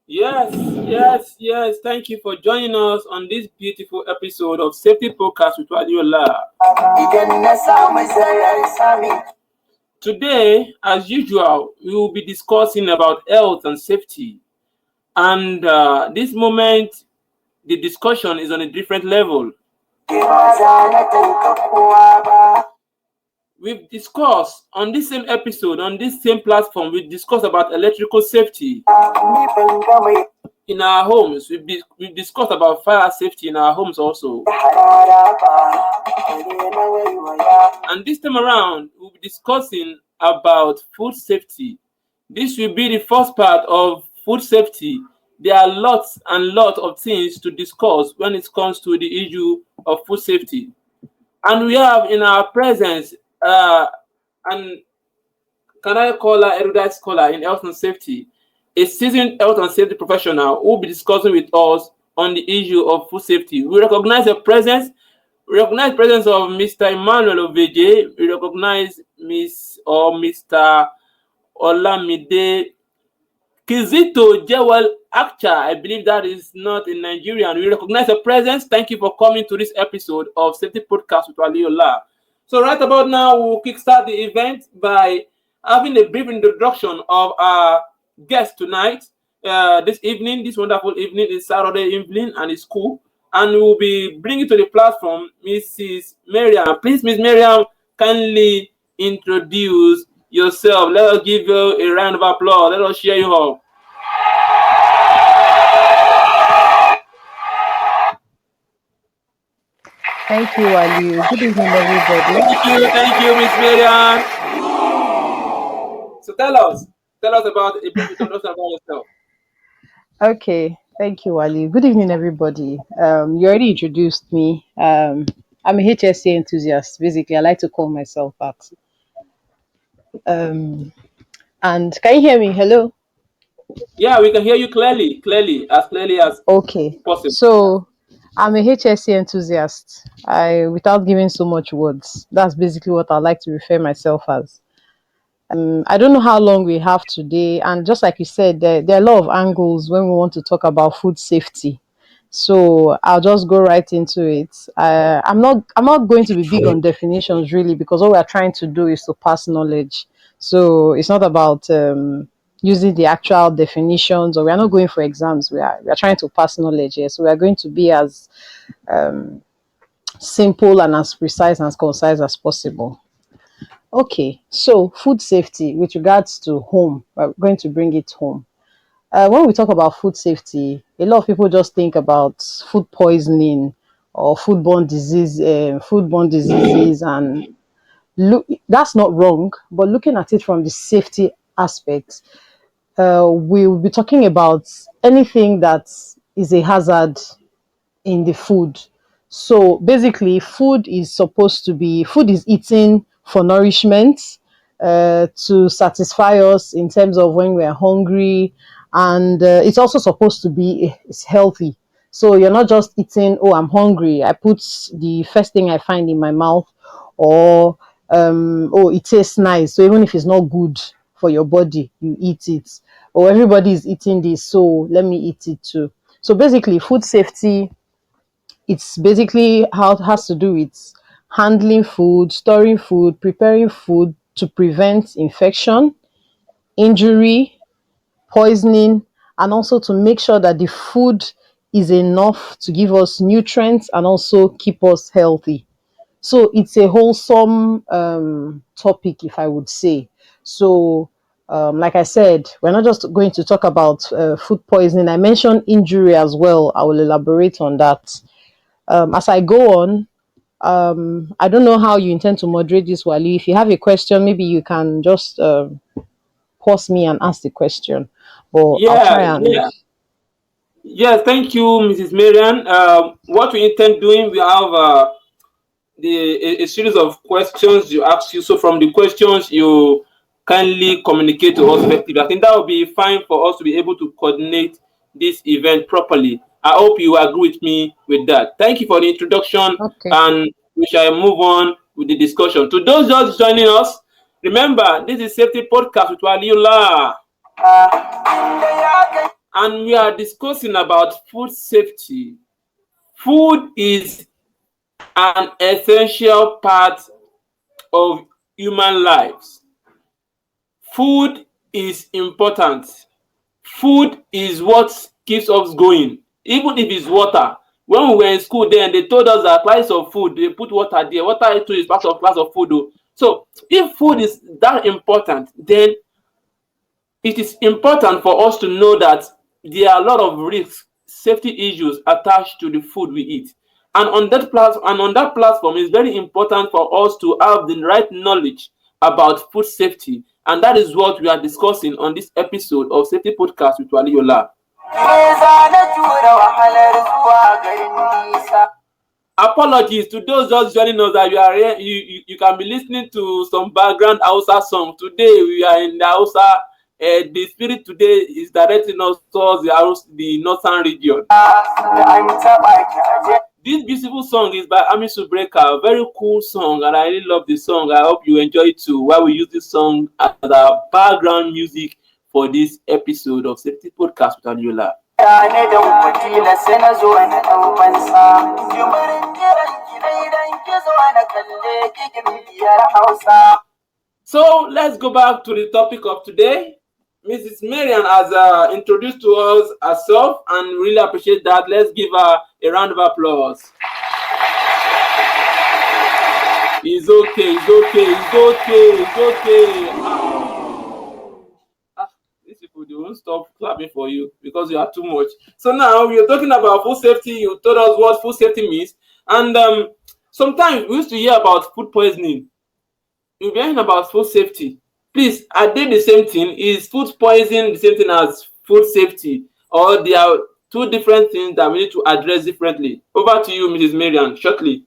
Yes. Thank you for joining us on this beautiful episode of Safety Podcast with Wadiola. Today, as usual, we will be discussing about health and safety. And this moment, the discussion is on a different level. We've discussed on this same episode, on this same platform, we discussed about electrical safety in our homes. We've discussed about fire safety in our homes also. And this time around, we'll be discussing about food safety. This will be the first part of food safety. There are lots and lots of things to discuss when it comes to the issue of food safety. And we have in our presence, and can I call her erudite scholar in health and safety, a seasoned health and safety professional who will be discussing with us on the issue of food safety. We recognize the presence. We recognize the presence of Mr. Emmanuel Oveje. We recognize Miss or Mr. Olamide Kizito Jewel Akcha. I believe that is not in Nigeria. And we recognize the presence. Thank you for coming to this episode of Safety Podcast with Waliola. So right about now, we'll kickstart the event by having a brief introduction of our guest tonight. This evening, this wonderful evening, is Saturday evening, and it's cool. And we'll be bringing to the platform Mrs. Miriam. Please, Miss Miriam, kindly introduce yourself. Let us give you a round of applause. Let us cheer you up. Thank you, Ali. Good evening, everybody. Thank you, Miss Miriam. So tell us about a brief introduction about yourself. Okay, thank you, Ali. Good evening, everybody. You already introduced me. I'm a HSC enthusiast. Basically, I like to call myself that. And can you hear me? Hello. Yeah, we can hear you clearly as Okay. possible. So I'm a HSC enthusiast. Without giving so much words, that's basically what I like to refer myself as. I don't know how long we have today, and just like you said, there are a lot of angles when we want to talk about food safety. So I'll just go right into it. I'm not going to be big on definitions really, because all we are trying to do is to pass knowledge. So it's not about using the actual definitions, or we are not going for exams. We are trying to pass knowledge here. So we are going to be as simple and as precise and as concise as possible. Okay, so food safety with regards to home, we're going to bring it home. When we talk about food safety, a lot of people just think about food poisoning or foodborne diseases, and look, that's not wrong. But looking at it from the safety aspect, we'll be talking about anything that is a hazard in the food. So basically, food is eaten for nourishment, to satisfy us in terms of when we are hungry, and it's also supposed to be it's healthy. So you're not just eating, oh, I'm hungry, I put the first thing I find in my mouth, or oh, it tastes nice, so even if it's not good for your body, you eat it. Or everybody is eating this, so let me eat it too. So basically, food safety, it's basically how it has to do with handling food, storing food, preparing food to prevent infection, injury, poisoning, and also to make sure that the food is enough to give us nutrients and also keep us healthy. So it's a wholesome topic, if I would say. So, like I said, we're not just going to talk about food poisoning. I mentioned injury as well. I will elaborate on that. As I go on, I don't know how you intend to moderate this, Wally. If you have a question, maybe you can just pause me and ask the question. But I'll try and. Yeah, thank you, Mrs. Marian. What we intend doing, we have a series of questions you ask you. So from the questions, you kindly communicate to us effectively. I think that will be fine for us to be able to coordinate this event properly. I hope you agree with me with that. Thank you for the introduction, Okay. and we shall move on with the discussion. To those just joining us, Remember, this is Safety Podcast with Waliola. And we are discussing about food safety. Food is an essential part of human lives. Food is important. Food is what keeps us going. Even if it's water. When we were in school then, they told us that price of food, they put water there. Water too is part of class of food. Though. So if food is that important, then it is important for us to know that there are a lot of risks, safety issues attached to the food we eat. And on that platform, it's very important for us to have the right knowledge about food safety. And that is what we are discussing on this episode of Safety Podcast with Waliola. Apologies to those just joining us that you are here. You can be listening to some background Hausa song. Today we are in the Hausa. The spirit today is directing us towards the northern region. This beautiful song is by Amisu Breaker, a very cool song, and I really love the song. I hope you enjoy it too. While we use this song as our background music for this episode of Safety Podcast with Waliola. So let's go back to the topic of today. Mrs. Marian has introduced to us herself, and really appreciate that. Let's give her a round of applause. It's okay, it's okay, it's okay, it's okay. These people, they won't stop clapping for you because you are too much. So now we are talking about food safety. You told us what food safety means. And sometimes we used to hear about food poisoning. You're hearing about food safety. Please, are they the same thing? Is food poisoning the same thing as food safety? Or they are two different things that we need to address differently? Over to you, Mrs. Marian, shortly.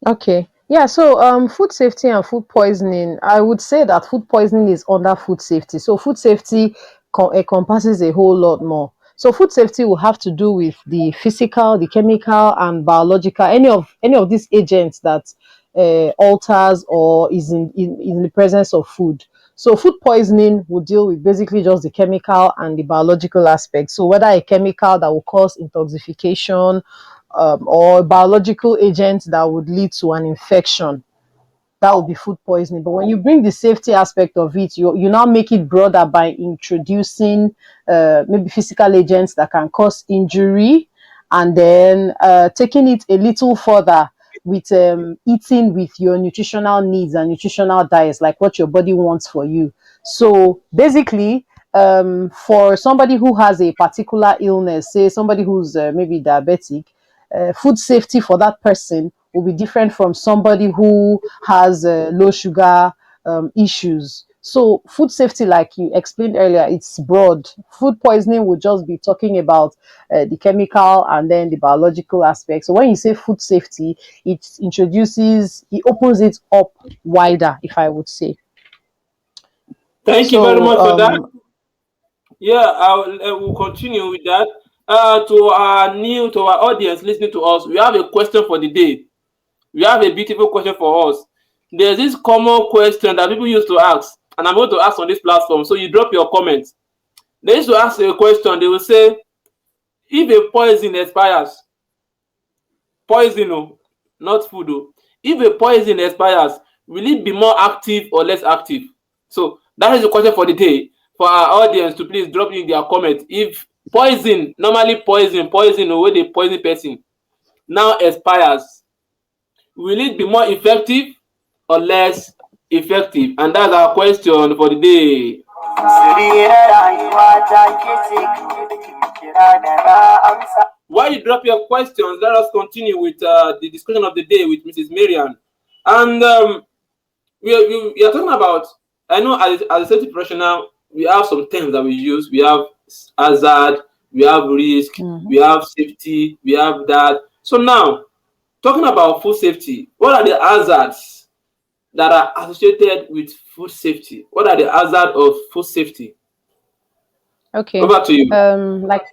Okay. Yeah, so food safety and food poisoning, I would say that food poisoning is under food safety. So food safety encompasses a whole lot more. So food safety will have to do with the physical, the chemical, and biological, any of these agents that alters or is in the presence of food. So food poisoning will deal with basically just the chemical and the biological aspect. So whether a chemical that will cause intoxication, or biological agent that would lead to an infection, that would be food poisoning. But when you bring the safety aspect of it, you now make it broader by introducing maybe physical agents that can cause injury, and then taking it a little further with eating with your nutritional needs and nutritional diets, like what your body wants for you. So basically, for somebody who has a particular illness, say somebody who's maybe diabetic, food safety for that person will be different from somebody who has low sugar issues. So food safety, like you explained earlier, it's broad. Food poisoning would just be talking about the chemical and then the biological aspect. So when you say food safety, it opens it up wider, if I would say. Thank you very So much for that. Yeah, we'll continue with that. To our audience listening to us, we have a question for the day. We have a beautiful question for us. There's this common question that people used to ask, and I'm going to ask on this platform. So you drop your comments. They used to ask a question. They will say, if a poison expires, poison, not food, if a poison expires, will it be more active or less active? So that is the question for the day. For our audience to please drop in their comment. If normally poison, where the poison person now expires, will it be more effective or less effective? And that's our question for the day. While you drop your questions, let us continue with the discussion of the day with Mrs. Marian. And we are talking about, I know as a safety professional, we have some terms that we use. We have hazard, we have risk, we have safety, we have that. So now, talking about food safety, what are the hazards that are associated with food safety? What are the hazards of food safety? Okay. Over to you. Like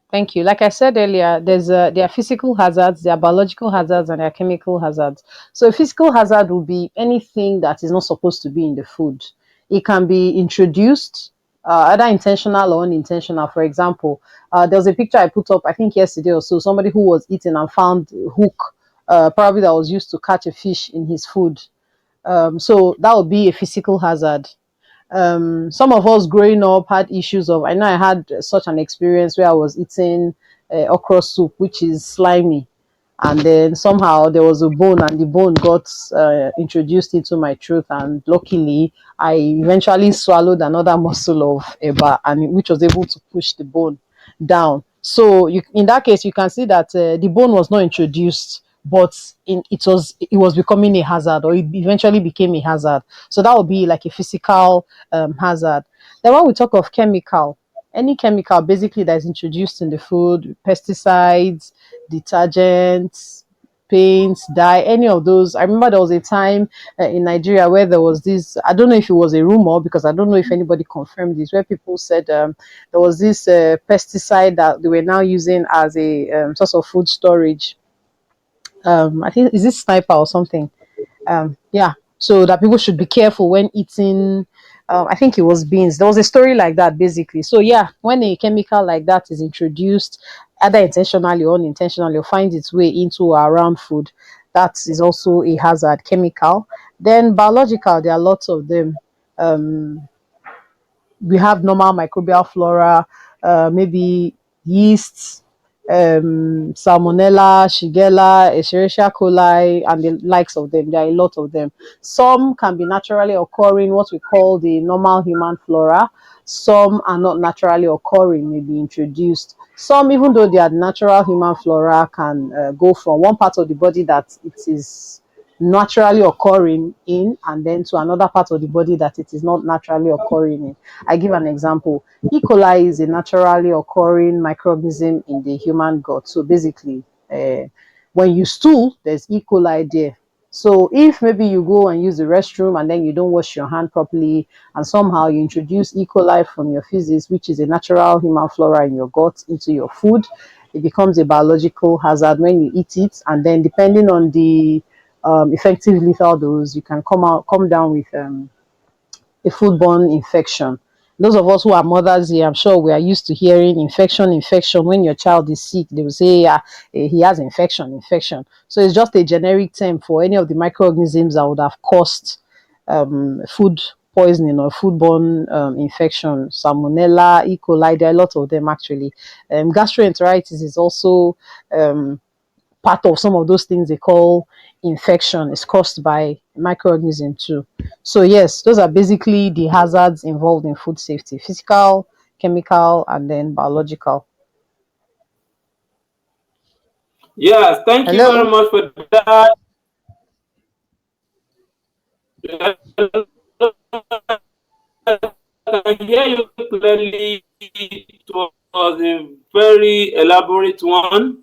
Thank you. Like I said earlier, there are physical hazards, there are biological hazards, and there are chemical hazards. So a physical hazard will be anything that is not supposed to be in the food. It can be introduced, either intentional or unintentional. For example, there was a picture I put up, I think yesterday or so, somebody who was eating and found a hook, probably that was used to catch a fish in his food. So that would be a physical hazard. Some of us growing up had issues of, I know I had such an experience where I was eating okra soup, which is slimy, and then somehow there was a bone and the bone got introduced into my throat, and luckily I eventually swallowed another morsel of eba, and which was able to push the bone down. So in that case you can see that the bone was not introduced, but it was becoming a hazard, or it eventually became a hazard. So that would be like a physical hazard. Then when we talk of chemical, any chemical basically that is introduced in the food, pesticides, detergents, paints, dye, any of those. I remember there was a time in Nigeria where there was this, I don't know if it was a rumor, because I don't know if anybody confirmed this, where people said there was this pesticide that they were now using as a source of food storage. I think, is this sniper or something? Yeah, so that people should be careful when eating. I think it was beans. There was a story like that basically. So yeah, when a chemical like that is introduced, either intentionally or unintentionally, or finds its way into or around food, that is also a hazard chemical. Then biological, there are lots of them. Um, we have normal microbial flora, maybe yeast, salmonella, shigella, escherichia coli, and the likes of them. There are a lot of them. Some can be naturally occurring, what we call the normal human flora. Some are not naturally occurring, may be introduced. Some, even though they are natural human flora, can go from one part of the body that it is naturally occurring in, and then to another part of the body that it is not naturally occurring in. I give an example. E. coli is a naturally occurring microorganism in the human gut. So basically, when you stool, there's E. coli there. So if maybe you go and use the restroom and then you don't wash your hand properly, and somehow you introduce E. coli from your feces, which is a natural human flora in your gut, into your food, it becomes a biological hazard when you eat it. And then depending on the effective lethal dose, you can come down with a foodborne infection. Those of us who are mothers here, I'm sure we are used to hearing infection. When your child is sick, they will say, yeah, he has infection. So it's just a generic term for any of the microorganisms that would have caused food poisoning or foodborne infection. Salmonella, E. coli, there are a lot of them actually. Gastroenteritis is also part of some of those things they call infection, is caused by microorganism too. So yes, those are basically the hazards involved in food safety: physical, chemical, and then biological. Yes, thank you very Hello. much for that. I can hear you clearly. It was a very elaborate one.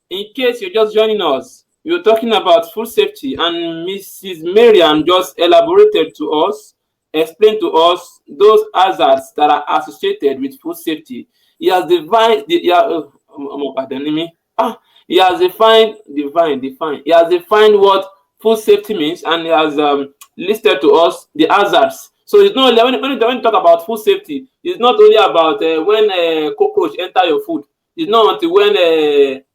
In case you're just joining us, we were talking about food safety, and Mrs. Miriam just elaborated to us, explained to us those hazards that are associated with food safety. He has defined, pardon me. He has defined. He has defined what food safety means, and he has listed to us the hazards. So it's not when you talk about food safety, it's not only about when cockroach enter your food. It's not until when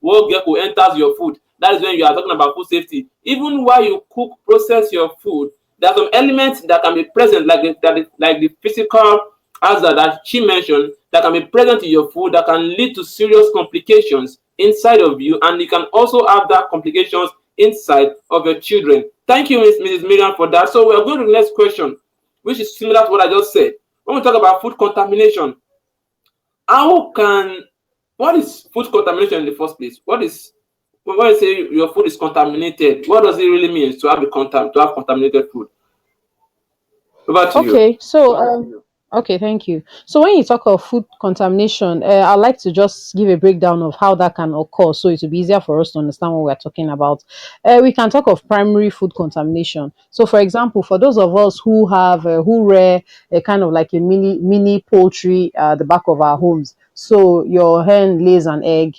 wild gecko enters your food, that is when you are talking about food safety. Even while you cook, process your food, there are some elements that can be present, like the physical hazard that she mentioned, that can be present in your food, that can lead to serious complications inside of you, and you can also have that complications inside of your children. Thank you, Mrs. Miriam, for that. So we're going to the next question, which is similar to what I just said. When we talk about food contamination, how can what is food contamination in the first place? What is when you say your food is contaminated? What does it really mean to have contaminated food? Over to you. Okay, so Okay, thank you. So when you talk of food contamination, I'd like to just give a breakdown of how that can occur so it will be easier for us to understand what we're talking about. We can talk of primary food contamination. So for example, for those of us who have who rear a kind of like a mini poultry at the back of our homes. So your hen lays an egg.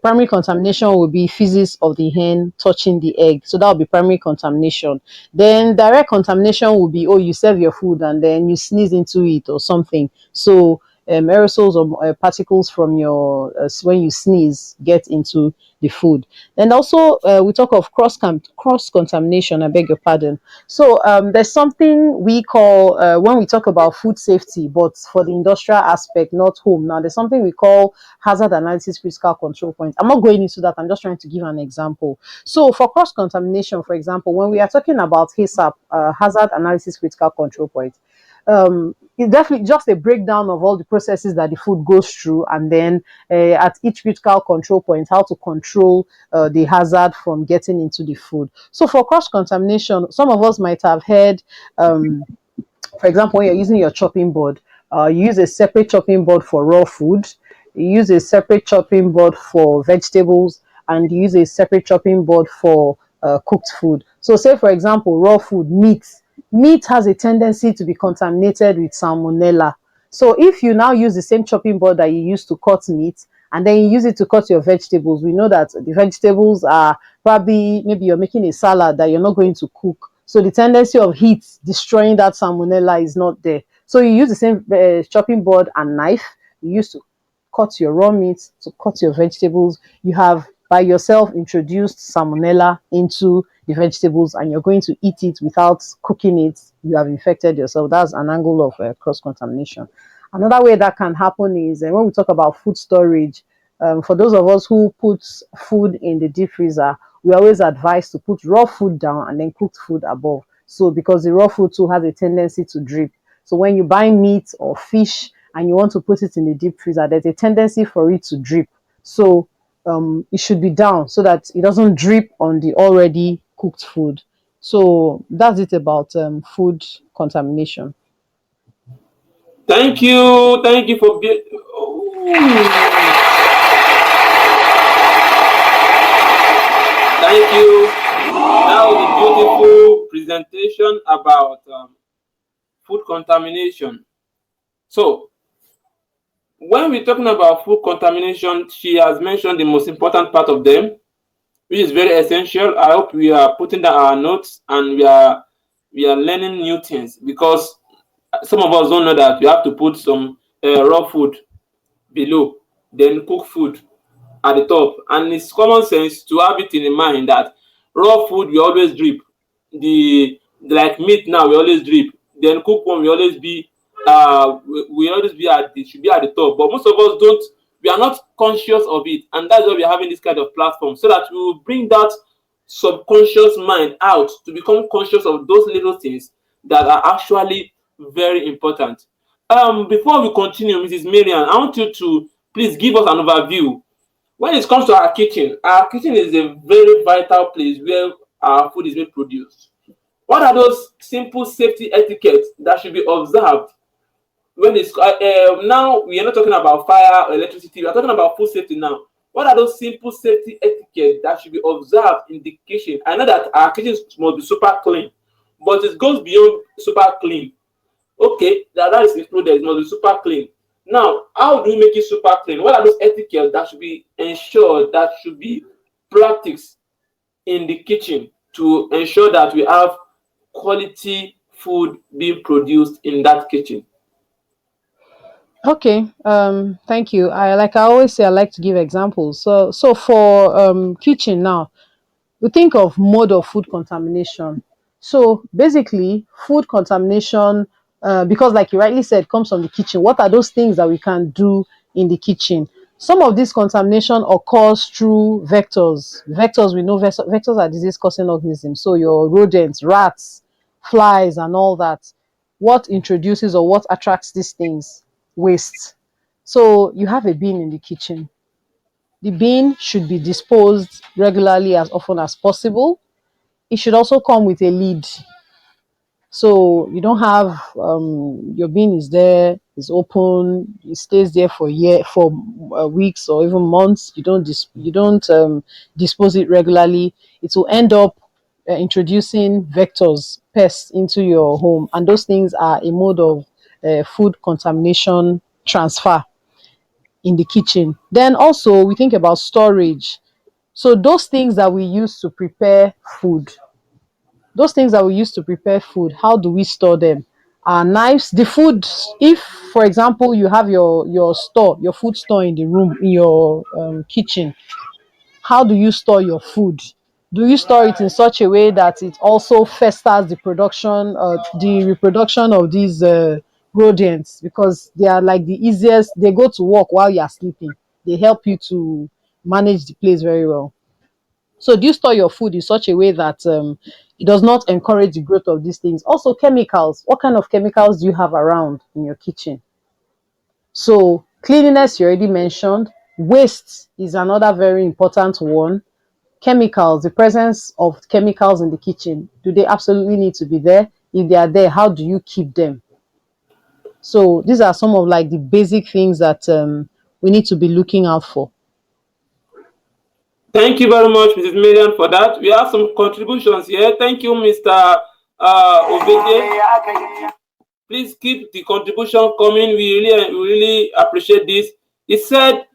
Primary contamination will be feces of the hen touching the egg. So that will be primary contamination. Then direct contamination will be, oh, you serve your food and then you sneeze into it or something. So aerosols or particles from your when you sneeze get into the food. Then also we talk of cross contamination. I beg your pardon. So there's something we call when we talk about food safety, but for the industrial aspect, not home. Now there's something we call hazard analysis critical control point. I'm not going into that. I'm just trying to give an example. So for cross contamination, for example, when we are talking about HACCP, hazard analysis critical control point, it's definitely just a breakdown of all the processes that the food goes through, and then at each critical control point, how to control the hazard from getting into the food. So for cross contamination, some of us might have heard for example, when you're using your chopping board, you use a separate chopping board for raw food, you use a separate chopping board for vegetables, and you use a separate chopping board for cooked food. So, say for example, raw food, meat. Meat has a tendency to be contaminated with salmonella. So, if you now use the same chopping board that you use to cut meat, and then you use it to cut your vegetables, we know that the vegetables are probably maybe you're making a salad that you're not going to cook. So the tendency of heat destroying that salmonella is not there. So you use the same chopping board and knife you use to cut your raw meat, to cut your vegetables. You have by yourself introduced salmonella into the vegetables and you're going to eat it without cooking it. You have infected yourself. That's an angle of cross contamination. Another way that can happen is when we talk about food storage, for those of us who put food in the deep freezer, we always advise to put raw food down and then cooked food above. So because the raw food too has a tendency to drip. So when you buy meat or fish and you want to put it in the deep freezer, there's a tendency for it to drip. So it should be down so that it doesn't drip on the already cooked food. So that's it about food contamination. Thank you for being. Thank you. That was a beautiful presentation about food contamination. So, when we're talking about food contamination, she has mentioned the most important part of them, which is very essential. I hope we are putting down our notes and we are learning new things, because some of us don't know that you have to put some raw food below, then cook food at the top. And it's common sense to have it in the mind that raw food will always drip. Like meat now will always drip. Then cooked one will always be will always be at the should be at the top. But most of us don't, we are not conscious of it. And that's why we're having this kind of platform, so that we will bring that subconscious mind out to become conscious of those little things that are actually very important. Before we continue, Mrs. Marian, I want you to please give us an overview. When it comes to our kitchen is a very vital place where our food is being produced. What are those simple safety etiquettes that should be observed when it's now we are not talking about fire or electricity, we are talking about food safety now. What are those simple safety etiquette that should be observed in the kitchen? I know that our kitchen must be super clean, but it goes beyond super clean. Okay, that is included. It must be super clean. Now, how do we make it super clean? What are those etiquettes that should be ensured, that should be practiced in the kitchen to ensure that we have quality food being produced in that kitchen? Okay, thank you. I always say I like to give examples. So for kitchen now, we think of mode of food contamination. So basically, food contamination, because like you rightly said, comes from the kitchen. What are those things that we can do in the kitchen? Some of this contamination occurs through vectors. Vectors, we know vectors are disease-causing organisms. So your rodents, rats, flies, and all that. What introduces or what attracts these things? Waste. So you have a bin in the kitchen. The bin should be disposed regularly as often as possible. It should also come with a lid. So you don't have your bin is there, it's open, it stays there for weeks or even months. You don't dispose it regularly. It will end up introducing vectors, pests into your home, and those things are a mode of food contamination transfer in the kitchen. Then also we think about storage. So those things that we use to prepare food, how do we store them? Our knives, the food. If, for example, you have your food store in the room in your kitchen, how do you store your food? Do you store it in such a way that it also festers the reproduction of these rodents, because they are like the easiest? They go to work while you are sleeping. They help you to manage the place very well. So do you store your food in such a way that it does not encourage the growth of these things? Also, chemicals. What kind of chemicals do you have around in your kitchen? So cleanliness, you already mentioned. Waste is another very important one. Chemicals, the presence of chemicals in the kitchen. Do they absolutely need to be there? If they are there, how do you keep them? So these are some of like the basic things that we need to be looking out for. Thank you very much, Mrs. Marian, for that. We have some contributions here. Thank you, Mr. Obede. Please keep the contribution coming. We really appreciate this. He said,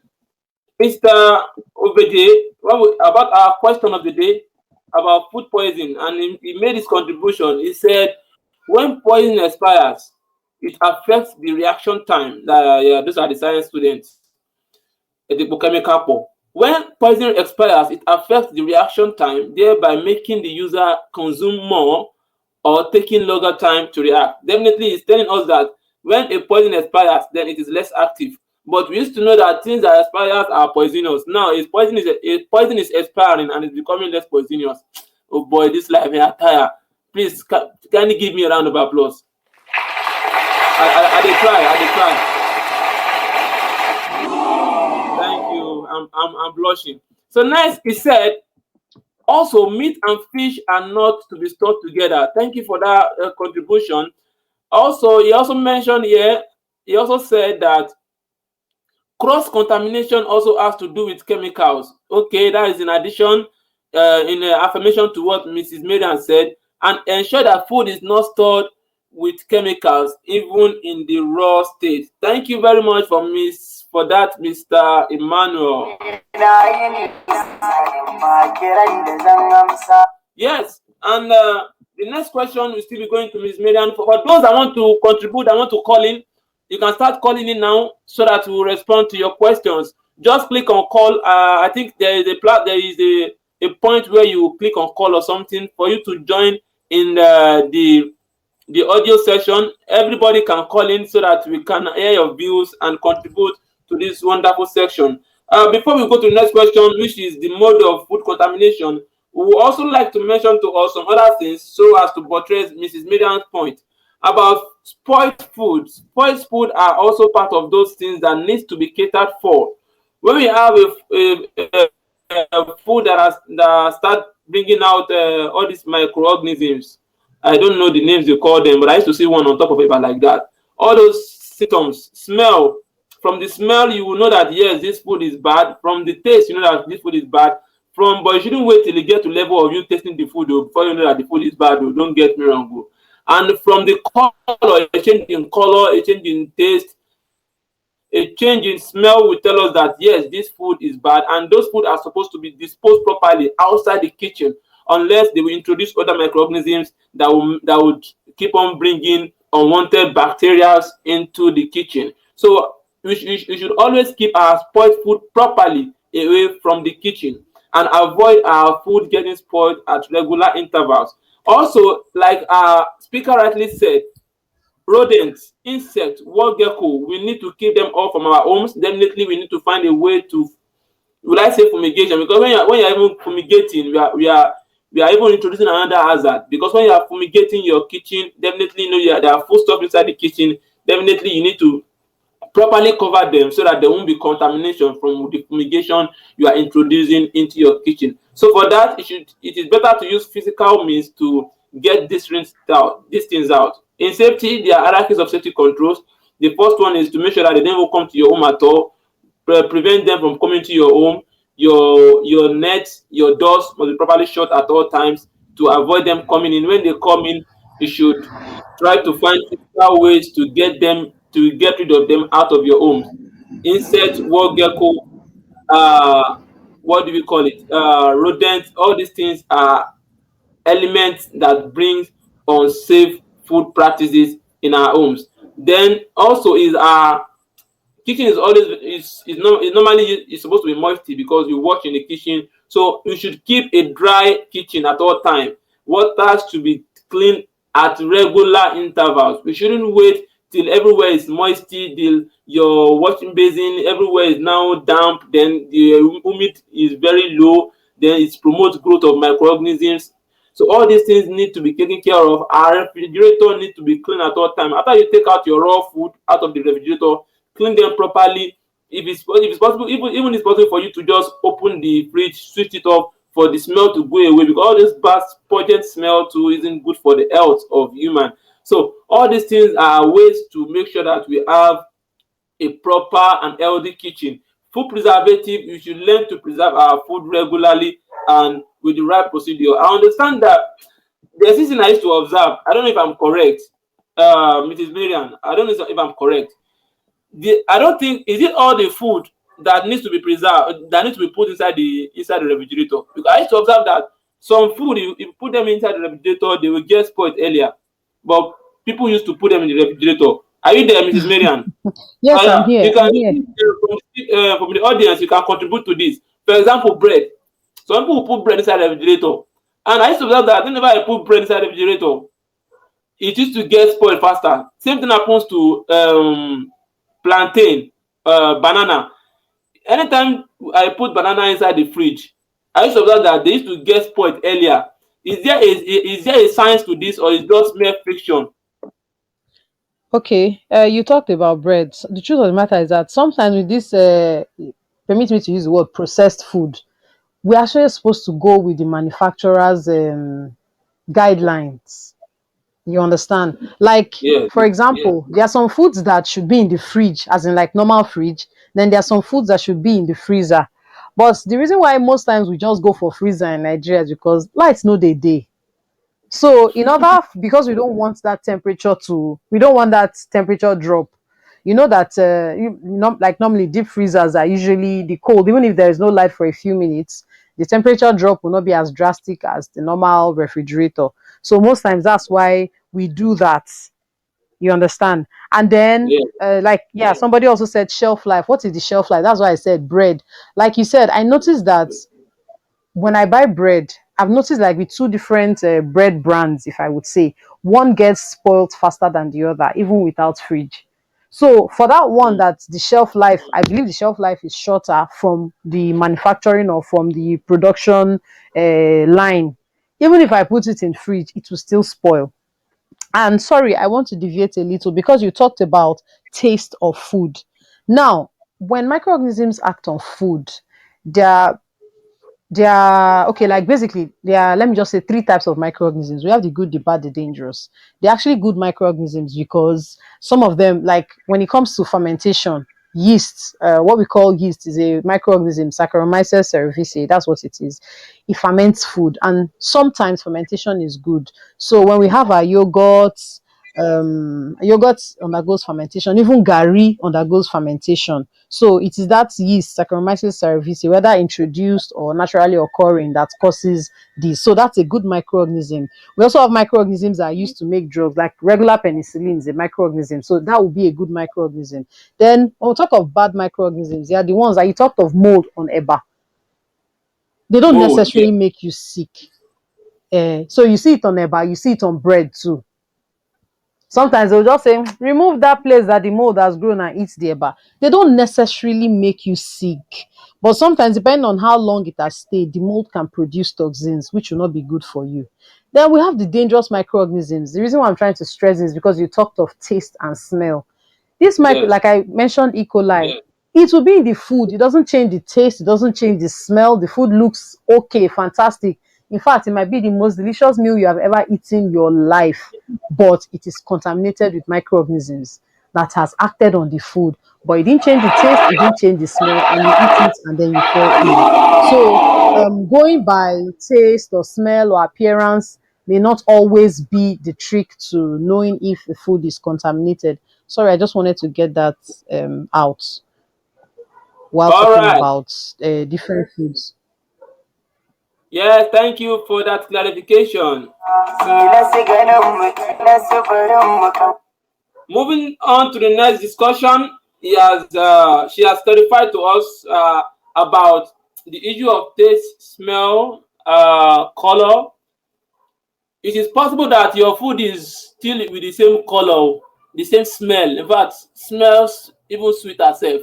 Mr. Obede, about our question of the day about food poisoning, and he made his contribution. He said, when poison expires, it affects the reaction time. Yeah, those are the science students. The chemical. When poison expires, it affects the reaction time, thereby making the user consume more or taking longer time to react. Definitely, it's telling us that when a poison expires, then it is less active. But we used to know that things that expire are poisonous. Now, a poison is expiring and it's becoming less poisonous. Oh boy, this life is tired. Please, can you give me a round of applause? I dey try. Thank you. I'm blushing. So next, he said, also meat and fish are not to be stored together. Thank you for that contribution. Also, he also mentioned here, he also said that cross-contamination also has to do with chemicals. Okay, that is in addition, in affirmation to what Mrs. Marian said, and ensure that food is not stored with chemicals, even in the raw state. Thank you very much for that, Mr. Emmanuel. Yes, and the next question will still be going to Ms. Marian. For those that want to contribute, I want to call in, you can start calling in now so that we will respond to your questions. Just click on call. I think there is a point where you click on call or something for you to join in the audio session. Everybody can call in so that we can hear your views and contribute to this wonderful section. Before we go to the next question, which is the mode of food contamination, we would also like to mention to us some other things so as to buttress Mrs. Marian's point about spoiled food. Spoiled food are also part of those things that needs to be catered for. When we have a food that start bringing out all these microorganisms, I don't know the names they call them, but I used to see one on top of it like that. All those symptoms, smell. From the smell, you will know that yes, this food is bad. From the taste, you know that this food is bad. But you shouldn't wait till you get to level of you tasting the food before you know that the food is bad. Don't get me wrong. And from the color, a change in color, a change in taste, a change in smell will tell us that yes, this food is bad, and those food are supposed to be disposed properly outside the kitchen, unless they will introduce other microorganisms that would keep on bringing unwanted bacteria into the kitchen. So we should always keep our spoiled food properly away from the kitchen and avoid our food getting spoiled at regular intervals. Also, like our speaker rightly said, rodents, insects, wall gecko, we need to keep them off from our homes. Definitely, we need to find a way to, will I say, fumigation? Because when you're even fumigating, we are even introducing another hazard. Because when you are fumigating your kitchen, definitely there are food stuff inside the kitchen. Definitely, you need to properly cover them so that there won't be contamination from the fumigation you are introducing into your kitchen. So for that, it is better to use physical means to get these things out. In safety, there are hierarchies of safety controls. The first one is to make sure that they don't come to your home at all. Prevent them from coming to your home. Your nets, your doors must be properly shut at all times to avoid them coming in. When they come in, you should try to find physical ways to get rid of them out of your homes. Insect, wall gecko, uh, what do we call it? Rodents. All these things are elements that brings unsafe food practices in our homes. Then also is our kitchen is always is normally is supposed to be moisty because you wash in the kitchen. So you should keep a dry kitchen at all time. Water should be clean at regular intervals. We shouldn't wait till everywhere is moisty, till your washing basin everywhere is now damp, then the humidity is very low, then it promotes growth of microorganisms. So all these things need to be taken care of. Our refrigerator need to be clean at all time. After you take out your raw food out of the refrigerator, clean them properly. If it's possible, even it's possible for you to just open the fridge, switch it off for the smell to go away, because all this bad pungent smell too isn't good for the health of human. So all these things are ways to make sure that we have a proper and healthy kitchen. Food preservative, you should learn to preserve our food regularly and with the right procedure. I understand that there's this thing I used to observe. I don't know if I'm correct, Mrs. Marian. I don't know if I'm correct. I don't think, is it all the food that needs to be preserved, that needs to be put inside the refrigerator? Because I used to observe that some food, if you put them inside the refrigerator, they will get spoiled earlier. But people used to put them in the refrigerator. Are you there, Mrs. Marian? Yes, I'm You here. can I'm here. from the audience, you can contribute to this. For example, bread. Some people put bread inside the refrigerator, and I used to observe that whenever I put bread inside the refrigerator, it used to get spoiled faster. Same thing happens to plantain, banana. Anytime I put banana inside the fridge, I used to observe that they used to get spoiled earlier. Is there a science to this, or is just mere fiction? Okay, you talked about bread. The truth of the matter is that sometimes with this, permit me to use the word processed food, we're actually supposed to go with the manufacturer's guidelines. You understand? Like, Yes, for example, there are some foods that should be in the fridge, as in like normal fridge. Then there are some foods that should be in the freezer. But the reason why most times we just go for freezer in Nigeria is because lights no day. So in order, because we don't want that temperature drop. You know that like normally deep freezers are usually the cold, even if there is no light for a few minutes, the temperature drop will not be as drastic as the normal refrigerator. So most times that's why we do that. You understand? And then, yes, like, yeah, somebody also said shelf life. What is the shelf life? That's why I said bread. Like you said, I noticed that when I buy bread, I've noticed like with two different bread brands, if I would say, one gets spoiled faster than the other, even without fridge. So for that one, that the shelf life, I believe the shelf life is shorter from the manufacturing or from the production line. Even if I put it in fridge, it will still spoil. And sorry, I want to deviate a little because you talked about taste of food. Now, when microorganisms act on food, there okay, like basically there are, let me just say, three types of microorganisms. We have the good, the bad, the dangerous. They're actually good microorganisms because some of them, like when it comes to fermentation, yeast, what we call yeast is a microorganism, Saccharomyces cerevisiae. That's what it is. It ferments food, and sometimes fermentation is good. So when we have our yogurts, yogurt undergoes fermentation, even gari undergoes fermentation. So it is that yeast, Saccharomyces cerevisiae, whether introduced or naturally occurring, that causes this. So that's a good microorganism. We also have microorganisms that are used to make drugs, like regular penicillin is a microorganism. So that would be a good microorganism. Then when we talk of bad microorganisms, they are the ones that you talked of mold on EBA. They don't mold. necessarily make you sick. So you see it on EBA, you see it on bread too. Sometimes they'll just say, remove that place that the mold has grown and eat the eba. They don't necessarily make you sick. But sometimes, depending on how long it has stayed, the mold can produce toxins, which will not be good for you. Then we have the dangerous microorganisms. The reason why I'm trying to stress this is because you talked of taste and smell. This micro, Yes, like I mentioned, E. coli, it will be in the food. It doesn't change the taste. It doesn't change the smell. The food looks okay, fantastic. In fact, it might be the most delicious meal you have ever eaten in your life, but it is contaminated with microorganisms that has acted on the food. But it didn't change the taste, it didn't change the smell, and you eat it and then you fall ill. So, going by taste or smell or appearance may not always be the trick to knowing if the food is contaminated. Sorry, I just wanted to get that out while All talking right. about different foods. Yes, thank you for that clarification. Moving on to the next discussion, she has clarified to us about the issue of taste, smell, color. It is possible that your food is still with the same color, the same smell. In fact, smells even sweet herself.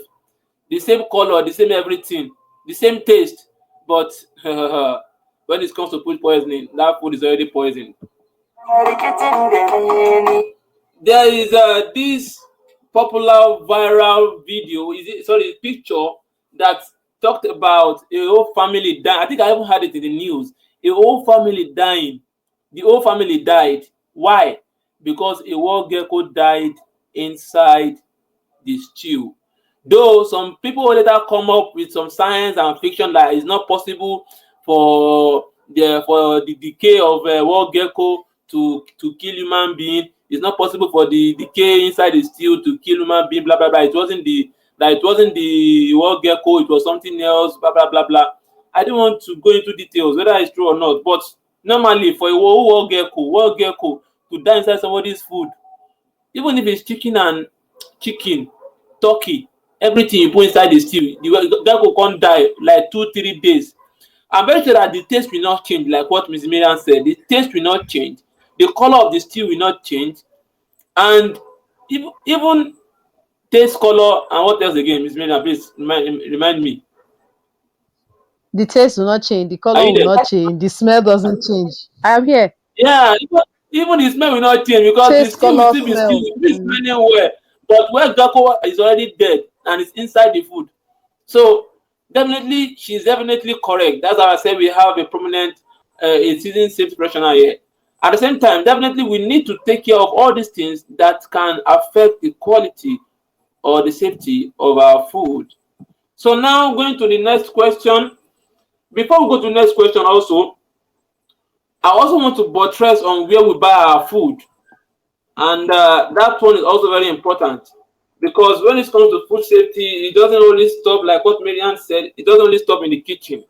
The same color, the same everything, the same taste. But when it comes to food poisoning, that food is already poisoned. There is this popular viral video, picture that talked about a whole family dying. I think I even had it in the news. A whole family dying. The whole family died. Why? Because a wild gecko died inside the stew. Though some people later come up with some science and fiction that it's not possible for the decay of a wild gecko to kill human being. It's not possible for the decay inside the steel to kill human being. Blah blah blah. It wasn't the wild gecko. It was something else. Blah blah blah blah. I don't want to go into details whether it's true or not. But normally, for a wild gecko to die inside somebody's food, even if it's chicken, turkey, everything you put inside the stew, the gecko can't die like 2-3 days. I'm very sure that the taste will not change, like what Ms. Miriam said. The taste will not change, the color of the stew will not change, and even taste, color, and what else again, Ms. Miriam? Please remind me. The taste will not change, the Are color you will there? not change, the smell doesn't change. I am here. Yeah, even the smell will not change because the Taste, stew will color, still be stew, smell. it will be smelling well. But where gecko is already dead and it's inside the food. So definitely, she's definitely correct. That's how I say we have a prominent a seasoned safety professional here. At the same time, definitely we need to take care of all these things that can affect the quality or the safety of our food. So now going to the next question. Before we go to the next question also, I also want to buttress on where we buy our food. And that one is also very important because when it comes to food safety, it doesn't only stop, like what Marianne said, it doesn't only stop in the kitchen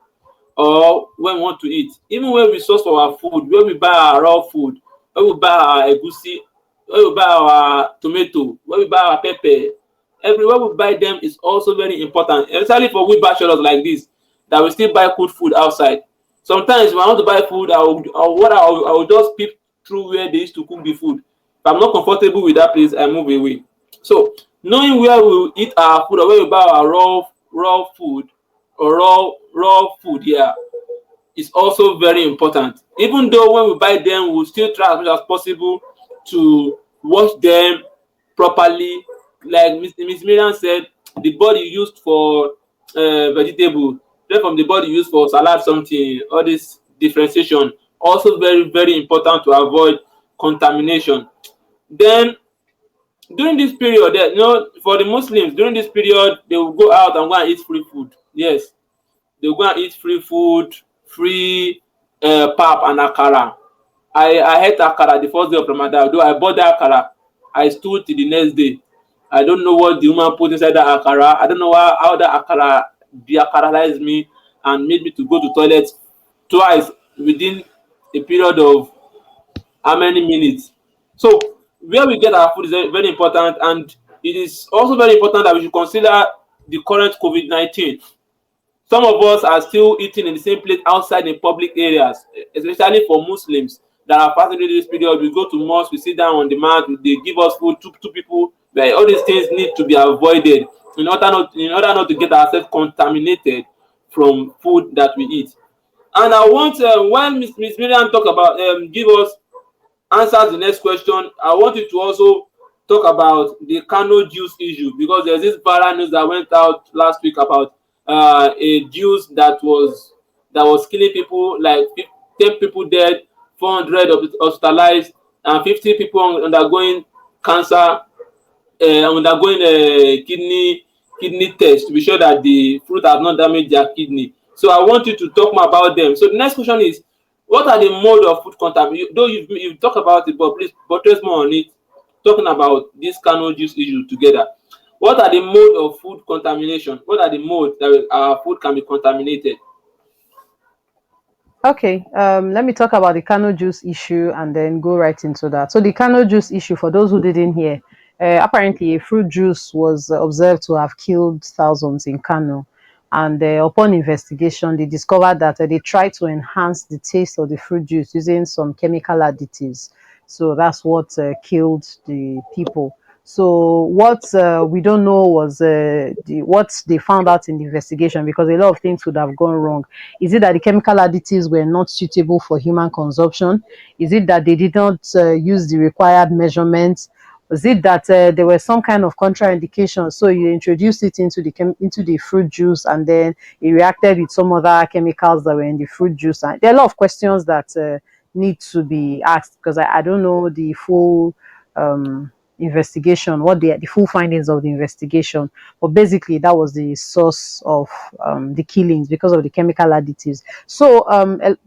or when we want to eat. Even when we source for our food, where we buy our raw food, where we buy our egusi, where we buy our tomato, where we buy our pepper, everywhere we buy them is also very important, especially for we bachelors like this that we still buy good food outside. Sometimes when I want to buy food, I will just peep through where they used to cook the food. If I'm not comfortable with that place, I move away. So knowing where we eat our food or where we buy our raw food or raw food here is also very important. Even though when we buy them, we'll still try as much as possible to wash them properly. Like Miss Miriam said, the body used for vegetable, then from the body used for salad something, all this differentiation also very very important to avoid contamination. Then during this period, for the Muslims, during this period, they will go out and go and eat free food. Yes, they will go and eat free food, free pap and akara. I ate akara the first day of Ramadan. Though I bought the akara, I stood till the next day. I don't know what the woman put inside that akara. I don't know how that akara de-akaralized me and made me to go to toilet twice within a period of how many minutes. So where we get our food is very, very important, and it is also very important that we should consider the current COVID-19. Some of us are still eating in the same place outside in public areas, especially for Muslims that are passing through this period. We go to mosque, we sit down on the mat, they give us food, two people. But all these things need to be avoided in order not to get ourselves contaminated from food that we eat. And I want when Miss Miriam talk about give us answers the next question, I want you to also talk about the Canon juice issue because there's this viral news that went out last week about a juice that was killing people like 10 people dead, 400 hospitalized, and 50 people undergoing cancer, undergoing kidney test to be sure that the fruit has not damaged their kidney. So I want you to talk more about them. So the next question is, what are the mode of food contamination? Though you talk about it, but please buttress more on it, talking about this cannot juice issue together. What are the mode of food contamination? What are the modes that our food can be contaminated? Okay, let me talk about the Kano juice issue and then go right into that. So the Kano juice issue, for those who didn't hear, apparently a fruit juice was observed to have killed thousands in Kano. And upon investigation, they discovered that they tried to enhance the taste of the fruit juice using some chemical additives. So that's what killed the people. So what we don't know was what they found out in the investigation, because a lot of things would have gone wrong. Is it that the chemical additives were not suitable for human consumption? Is it that they did not use the required measurements? Was it that there were some kind of contraindication? So you introduced it into the fruit juice, and then it reacted with some other chemicals that were in the fruit juice. And there are a lot of questions that need to be asked, because I don't know the full investigation, what the full findings of the investigation. But basically, that was the source of the killings, because of the chemical additives. So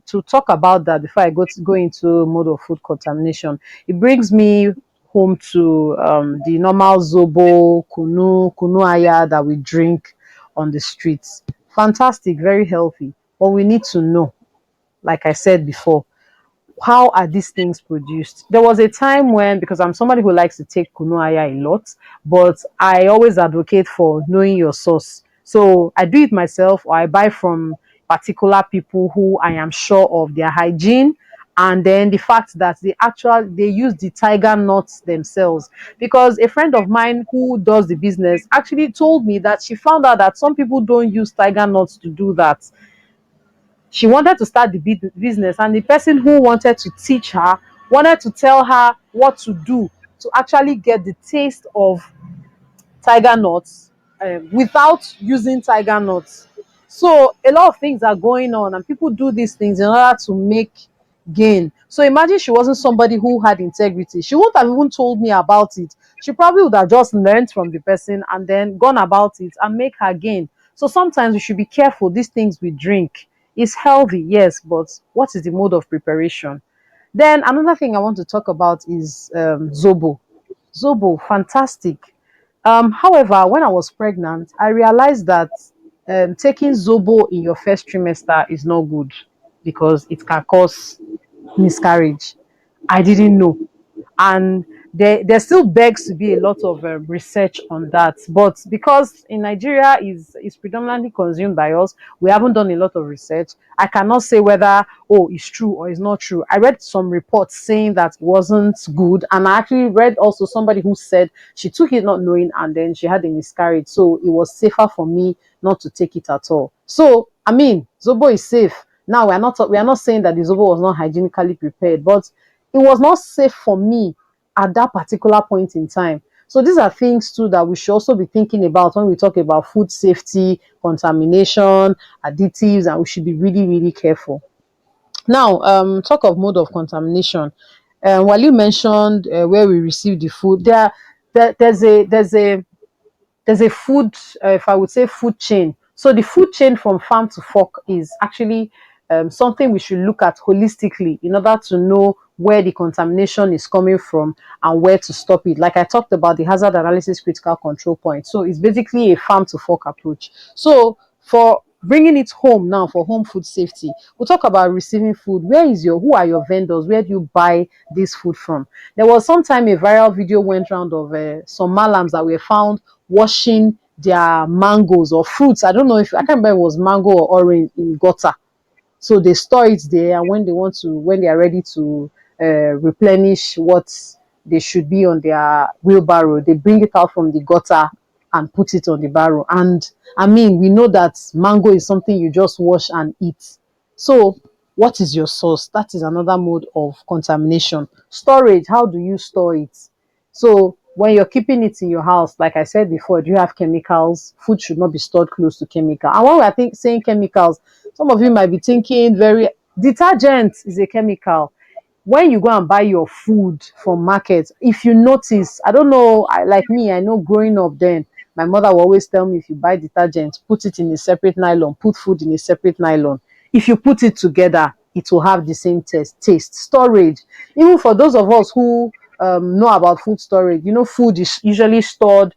to talk about that before I go into mode of food contamination, it brings me home to the normal zobo, kunu aya that we drink on the streets. Fantastic, very healthy. But we need to know, like I said before, how are these things produced? There was a time when, because I'm somebody who likes to take kunu aya a lot, but I always advocate for knowing your source. So I do it myself, or I buy from particular people who I am sure of their hygiene, and then the fact that they use the tiger nuts themselves. Because a friend of mine who does the business actually told me that she found out that some people don't use tiger nuts to do that. She wanted to start the business, and the person who wanted to teach her wanted to tell her what to do to actually get the taste of tiger nuts without using tiger nuts. So a lot of things are going on, and people do these things in order to make gain. So imagine she wasn't somebody who had integrity. She wouldn't have even told me about it. She probably would have just learned from the person and then gone about it and make her gain. So sometimes we should be careful. These things we drink is healthy, yes, but what is the mode of preparation? Then another thing I want to talk about is Zobo. Zobo, fantastic. However, when I was pregnant, I realized that taking Zobo in your first trimester is not good, because it can cause miscarriage. I didn't know. And there still begs to be a lot of research on that. But because in Nigeria is predominantly consumed by us, we haven't done a lot of research. I cannot say whether, oh, it's true or it's not true. I read some reports saying that it wasn't good, and I actually read also somebody who said she took it not knowing, and then she had a miscarriage. So it was safer for me not to take it at all. So I mean, Zobo is safe. Now we are not saying that the Zobo was not hygienically prepared, but it was not safe for me at that particular point in time. So these are things too that we should also be thinking about when we talk about food safety, contamination, additives, and we should be really, really careful. Now, talk of mode of contamination. While you mentioned where we receive the food, there's a food, if I would say, food chain. So the food chain from farm to fork is actually something we should look at holistically in order to know where the contamination is coming from and where to stop it. Like I talked about the hazard analysis critical control point. So it's basically a farm to fork approach. So for bringing it home now, for home food safety, we'll talk about receiving food. Who are your vendors? Where do you buy this food from? There was sometime a viral video went round of some malams that were found washing their mangoes or fruits. I don't know if I can't remember if it was mango or orange in gutter. So they store it there, and when they are ready to replenish what they should be on their wheelbarrow, they bring it out from the gutter and put it on the barrow. And I mean, we know that mango is something you just wash and eat. So what is your source? That is another mode of contamination. Storage, how do you store it? So when you're keeping it in your house, like I said before, do you have chemicals? Food should not be stored close to chemical. And when saying chemicals, some of you might be thinking Detergent is a chemical. When you go and buy your food from market, if you notice, I don't know, like me, I know growing up then, my mother will always tell me, if you buy detergent, put it in a separate nylon, put food in a separate nylon. If you put it together, it will have the same taste. Storage, even for those of us who know about food storage, food is usually stored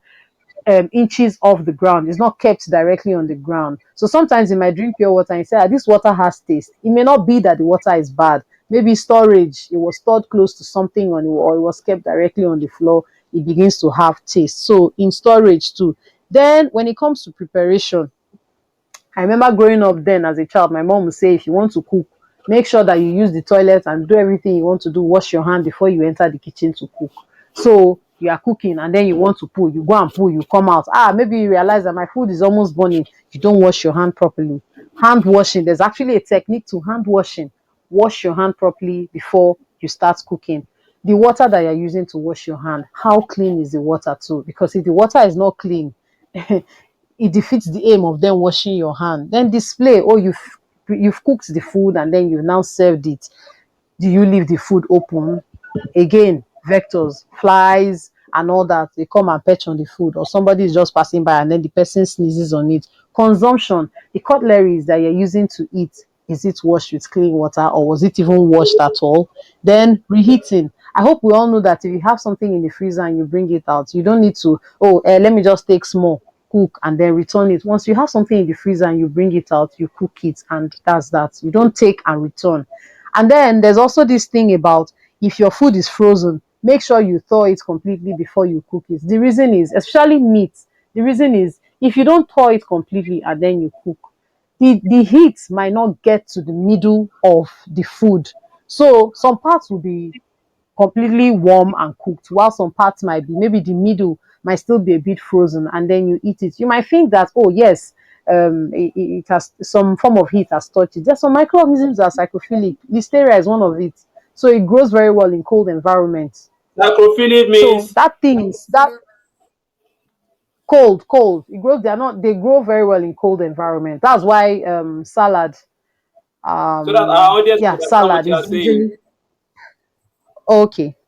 inches off the ground. It's not kept directly on the ground. So sometimes you might drink pure water and say, this water has taste. It may not be that the water is bad. Maybe storage, it was stored close to something on it, or it was kept directly on the floor. It begins to have taste. So in storage too. Then when it comes to preparation, I remember growing up then as a child, my mom would say, if you want to cook, make sure that you use the toilet and do everything you want to do. Wash your hand before you enter the kitchen to cook. So you are cooking and then you want to pull, you go and pull, you come out. Maybe you realize that my food is almost burning. You don't wash your hand properly. Hand washing, there's actually a technique to hand washing. Wash your hand properly before you start cooking. The water that you're using to wash your hand, how clean is the water too? Because if the water is not clean, it defeats the aim of them washing your hand. Then display, you've cooked the food and then you've now served it. Do you leave the food open? Again, vectors, flies and all that, they come and perch on the food, or somebody is just passing by and then the person sneezes on it. Consumption, the cutleries that you're using to eat, is it washed with clean water, or was it even washed at all? Then reheating, I hope we all know that if you have something in the freezer and you bring it out, you don't need to, let me just take small, cook and then return it. Once you have something in the freezer and you bring it out, you cook it, and that's that. You don't take and return. And then there's also this thing about, if your food is frozen, make sure you thaw it completely before you cook it. The reason is, especially meat, the reason is, if you don't thaw it completely and then you cook, the heat might not get to the middle of the food. So some parts will be completely warm and cooked, while some parts might be, maybe the middle might still be a bit frozen, and then you eat it. You might think that, oh yes, it has some form of heat has touched it. There's some microorganisms that are psychophilic. Listeria is one of it. So it grows very well in cold environments. Necrophilic So means, that thing is that cold. It grows. They grow very well in cold environment. That's why salad, so that our audience yeah, understand what salad you are is saying. usually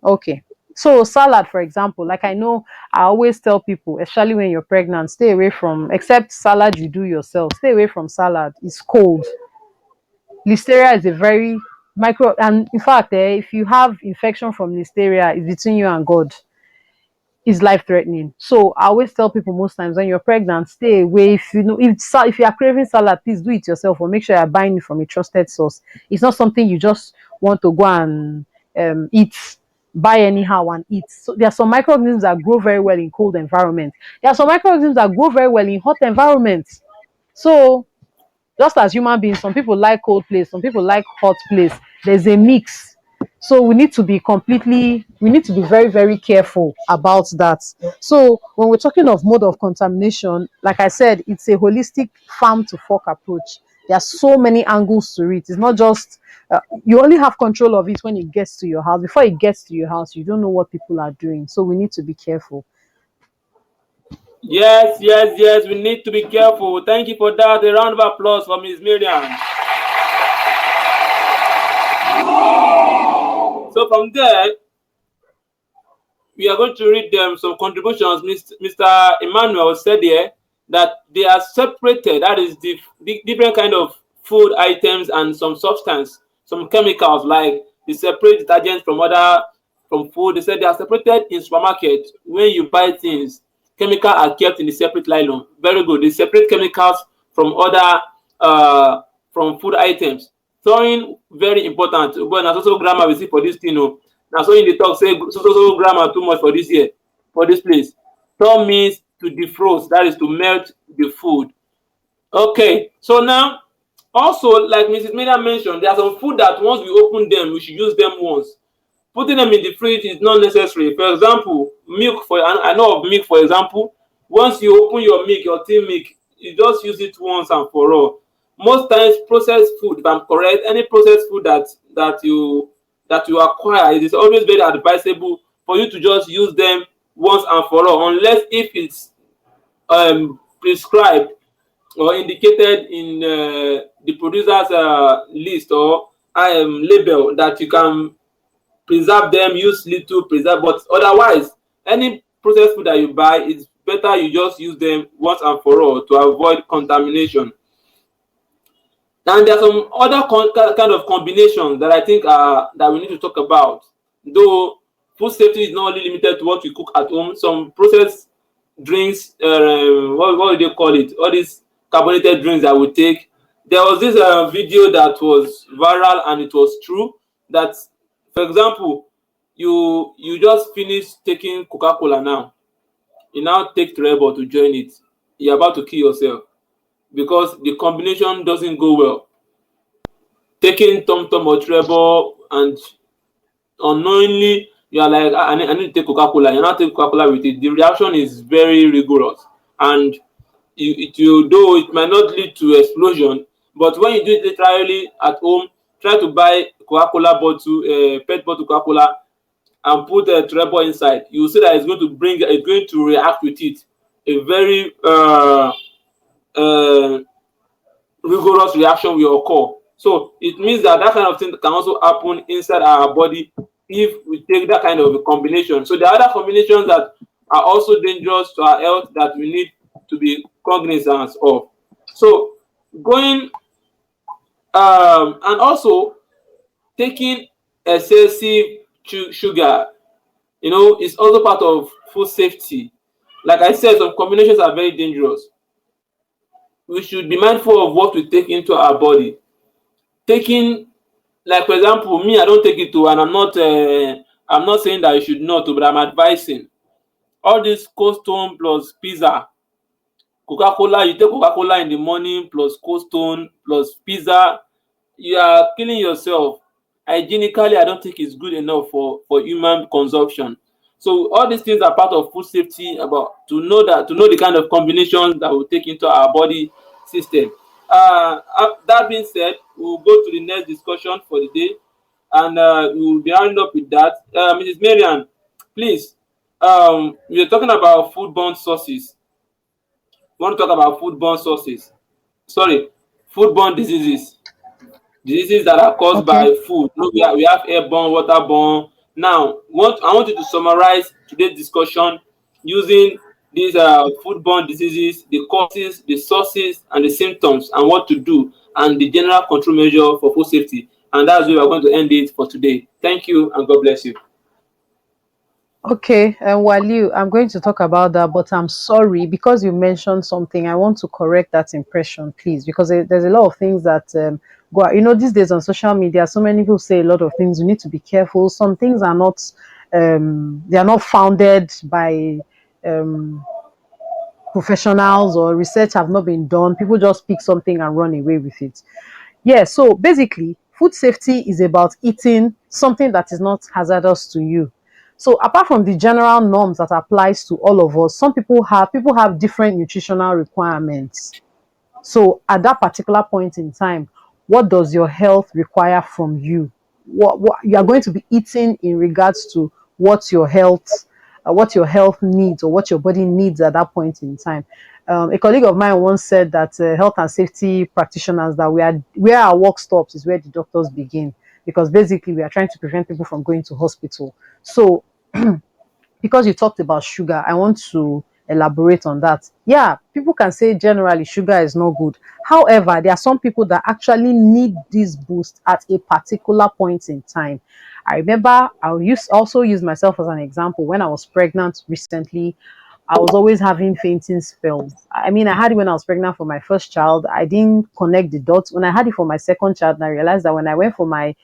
okay. So salad, for example, like I know I always tell people, especially when you're pregnant, stay away from, except salad you do yourself, stay away from salad. It's cold. Listeria is a very micro, and in fact, if you have infection from listeria, it's between you and God. Is life threatening. So I always tell people, most times when you're pregnant, stay away. If you know, if you are craving salad, please do it yourself, or make sure you're buying it from a trusted source. It's not something you just want to go and eat, buy anyhow and eat. So there are some microorganisms that grow very well in cold environments. There are some microorganisms that grow very well in hot environments. So just as human beings, some people like cold place, some people like hot place. There's a mix. So we need to be very, very careful about that. So when we're talking of mode of contamination, like I said, it's a holistic farm to fork approach. There are so many angles to it. It's not just, you only have control of it when it gets to your house. Before it gets to your house, you don't know what people are doing. So we need to be careful. Yes. We need to be careful. Thank you for that. A round of applause for Ms. Miriam. So from there, we are going to read them some contributions. Mr. Emmanuel said here that they are separated. That is the different kind of food items and some substance, some chemicals, like they separate detergents from food. They said they are separated in supermarket. When you buy things, chemicals are kept in a separate nylon. Very good. They separate chemicals from other from food items. Throwing very important. But also grammar we see for this thing. Now, so in the talk, say so grammar too much for this year, for this place. Thaw means to defrost, that is to melt the food. Okay, so now, also, like Mrs. Miller mentioned, there are some food that once we open them, we should use them once. Putting them in the fridge is not necessary. For example, milk, I know of milk, for example, once you open your milk, your tin milk, you just use it once and for all. Most times, processed food, if I'm correct, any processed food that you acquire, it is always very advisable for you to just use them once and for all, unless if it's prescribed or indicated in the producer's list, or label that you can preserve them, use little, preserve, but otherwise, any processed food that you buy, it's better you just use them once and for all to avoid contamination. And there are some other kind of combinations that I think that we need to talk about. Though food safety is not only limited to what we cook at home, some processed drinks, what do they call it? All these carbonated drinks that we take. There was this video that was viral, and it was true that, for example, you just finished taking Coca-Cola now. You now take Trevor to join it. You're about to kill yourself because the combination doesn't go well. Taking Tom Tom or Trevor, and unknowingly you are like, I need to take Coca-Cola. You're not taking Coca-Cola with it. The reaction is very rigorous, and though it might not lead to explosion, but when you do it literally at home, try to buy Coca-Cola bottle, pet bottle Coca-Cola, and put a Trevor inside. You will see that it's going to react with it. A very rigorous reaction will occur. So it means that that kind of thing can also happen inside our body if we take that kind of a combination. So there are other combinations that are also dangerous to our health that we need to be cognizant of. So going and also taking excessive sugar, is also part of food safety. Like I said, some combinations are very dangerous. We should be mindful of what we take into our body. Taking, like for example, me, I don't take it too, and I'm not saying that you should not, but I'm advising all this Cold Stone plus pizza, Coca-Cola. You take Coca-Cola in the morning plus Cold Stone plus pizza, you are killing yourself. Hygienically, I don't think it's good enough for human consumption. So all these things are part of food safety, about to know the kind of combinations that we take into our body system. That being said, we'll go to the next discussion for the day, and we'll be rounding up with that. Mrs. Marian, please, we're talking about foodborne sources. We want to talk about foodborne sources. Sorry, foodborne diseases that are caused Okay. by food. We have airborne, waterborne. Now, I want you to summarize today's discussion using these foodborne diseases, the causes, the sources, and the symptoms, and what to do, and the general control measure for food safety. And that's where we're going to end it for today. Thank you, and God bless you. Okay, and Waliu, I'm going to talk about that, but I'm sorry because you mentioned something. I want to correct that impression, please, because there's a lot of things that go. These days on social media, so many people say a lot of things. You need to be careful. Some things are not, they are not founded by um, professionals, or research have not been done. People just pick something and run away with it. Yeah, so basically, food safety is about eating something that is not hazardous to you. So apart from the general norms that applies to all of us, some people have different nutritional requirements. So at that particular point in time, what does your health require from you? What you are going to be eating in regards to what your health needs, or what your body needs at that point in time. A colleague of mine once said that health and safety practitioners, that where our work stops is where the doctors begin, because basically we are trying to prevent people from going to hospital. So because you talked about sugar, I want to elaborate on that. Yeah, people can say generally sugar is not good. However, there are some people that actually need this boost at a particular point in time. I remember also use myself as an example. When I was pregnant recently, I was always having fainting spells. I mean, I had it when I was pregnant for my first child. I didn't connect the dots. When I had it for my second child, and I realized that when I went for my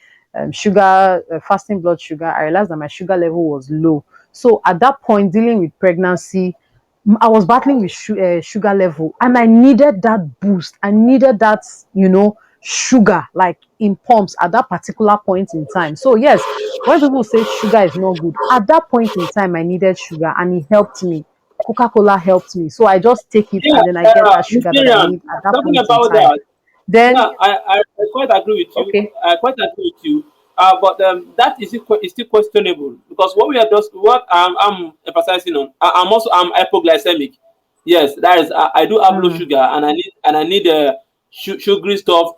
fasting blood sugar, I realized that my sugar level was low. So at that point, dealing with pregnancy, I was battling with sugar level, and I needed that boost. I needed that, sugar, like in pumps at that particular point in time. So yes, when people say sugar is not good, at that point in time, I needed sugar, and it helped me. Coca-Cola helped me. So I just take it, Yeah, and then I get that Ms. sugar that I Marian, need at that talking point in about time. that, Then, yeah, I quite agree with you. okay. I quite agree with you. But that is still questionable, because what I'm emphasizing on. I'm hypoglycemic. Yes, that is. I do have low Mm, sugar, and I need sugary stuff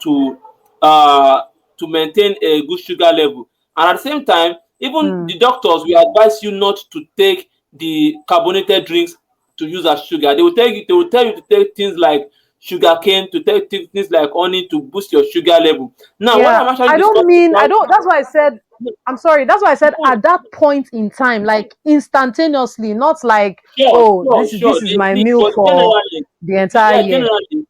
uh to maintain a good sugar level. And at the same time, even Mm. the doctors will advise you not to take the carbonated drinks to use as sugar. They will tell you to take things like sugar cane, to take things like honey to boost your sugar level. Now, what Yeah, I'm actually I don't discussing mean, I about, don't, that's why I said, I'm sorry, that's why I said at that point in time, like instantaneously, not like, sure, oh, sure, this sure. is my meal But for generally, the entire yeah, year. generally,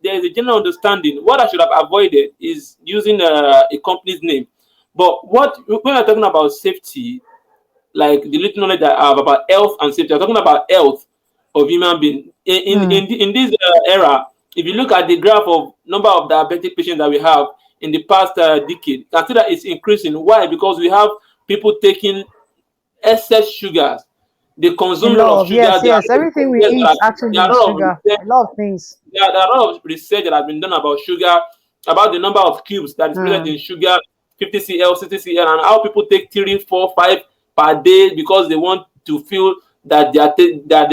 there's a general understanding. What I should have avoided is using a company's name. But what when we're talking about safety, like the little knowledge I have about health and safety, I'm talking about health of human being. Mm. In this era, if you look at the graph of number of diabetic patients that we have in the past decade, you can see that it's increasing. Why? Because we have people taking excess sugars, the A consumption lot of of, sugar. yes, yes, everything we eat There actually are is a lot of sugar, research, a lot of things. there are a lot of research that has been done about sugar, about the number of cubes that is present Mm. in sugar, 50 cl, 60 cl, and how people take 3, 4, 5 per day because they want to feel that they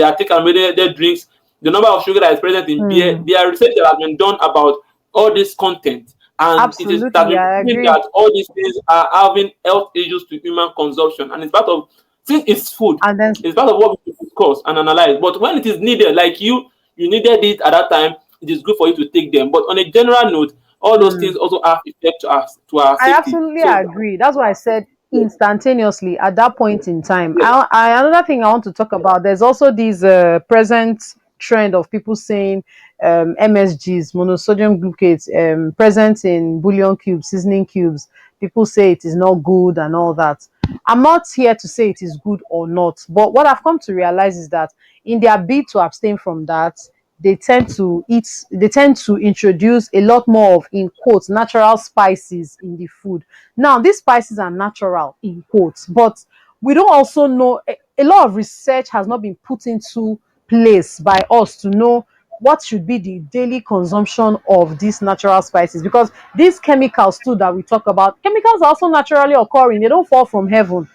are taking carbonated drinks. The number of sugar that is present in beer, Mm. there are research that has been done about all this content, and it has Absolutely, been I proven agree. that all these things are having health issues to human consumption, and it's part of, since it's food, And then, it's part of what we discuss and analyze. But when it is needed, like you needed it at that time, it is good for you to take them. But on a general note, all those things mm. also have effect to us, to our I safety. absolutely So agree. That's why I said yes, instantaneously at that point in time. yes, Another thing I want to talk about. There's also this present trend of people saying MSGs, monosodium glucose, present in bouillon cubes, seasoning cubes. People say it is not good and all that. I'm not here to say it is good or not, but what I've come to realize is that in their bid to abstain from that, they tend to introduce a lot more of, in quotes, natural spices in the food. Now these spices are natural in quotes, but we don't also know, a lot of research has not been put into place by us to know what should be the daily consumption of these natural spices, because these chemicals too that we talk about, chemicals are also naturally occurring, they don't fall from heaven.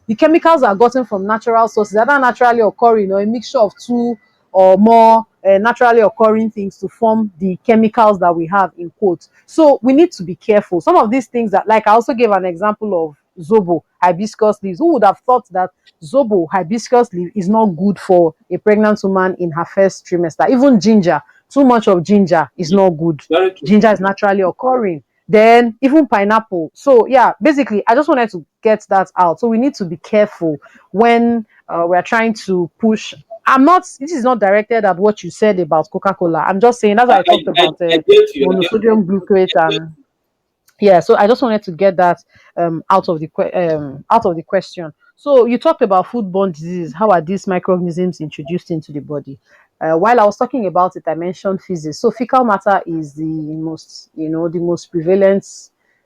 The chemicals are gotten from natural sources, either naturally occurring or a mixture of two or more naturally occurring things to form the chemicals that we have in quotes. So we need to be careful. Some of these things that, like I also gave an example of zobo, hibiscus leaves. Who would have thought that zobo, hibiscus leaf, is not good for a pregnant woman in her first trimester? Even ginger, too much of ginger is yes, not good. very true. Ginger is naturally occurring, then even pineapple. So yeah, basically I just wanted to get that out. So we need to be careful when we're trying to push. I'm not, this is not directed at what you said about Coca-Cola. I'm just saying, that's why I talked about I get you. I get you. monosodium glucose, I get and yeah, so I just wanted to get that out of the question. So you talked about foodborne diseases. How are these microorganisms introduced into the body? While I was talking about it, I mentioned physics. So fecal matter is the most, the most prevalent,